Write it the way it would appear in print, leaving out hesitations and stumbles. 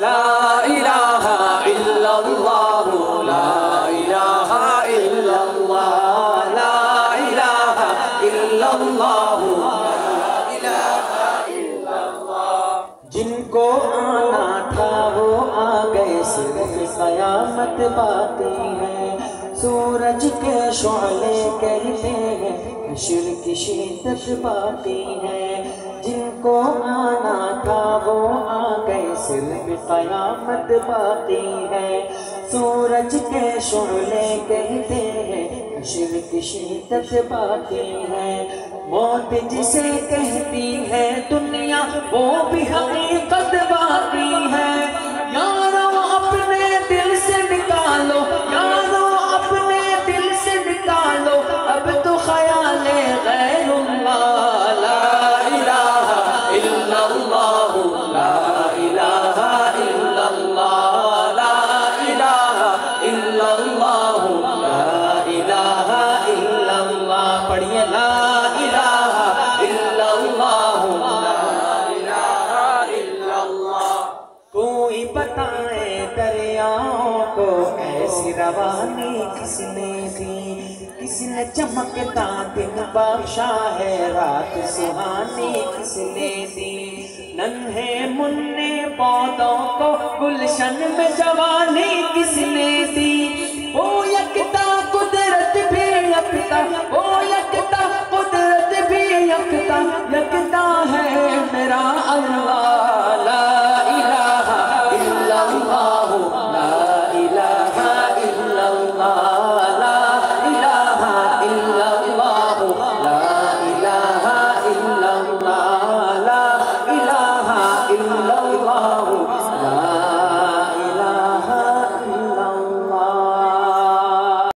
لا الہ الا اللہ لا الہ الا اللہ لا الہ الا اللہ لا الہ الا اللہ جن کو آنا تھا وہ آ گئے صرف قیامت باقی ہے سورج کے شعلے کہتے ہیں حشر کی شدت باقی ہے جن کو آنا تھا وہ آ گئے صرف قیامت باقی ہے سورج کے شعلے کہتے ہیں حشر کی شدت باقی ہے موت جسے کہتی ہے دنیا وہ بھی حقیقت باقی ہے یارو اپنے دل سے نکالو یارو اپنے دل سے نکالو اب تو خیال غیر اللہ لا الہ الا اللہ لا الہ الا اللہ لا الہ الا اللہ لا الہ الا اللہ پڑھیے لا الہ الا اللہ لا الہ الا اللہ کوئی بتائے دریاؤں کو ایسی روانی کس نے دی کس نے چمکتا دن بخشا ہے رات سہانی کس نے دی ننھے مننے پودوں کو گلشن میں جوانی کس نے دی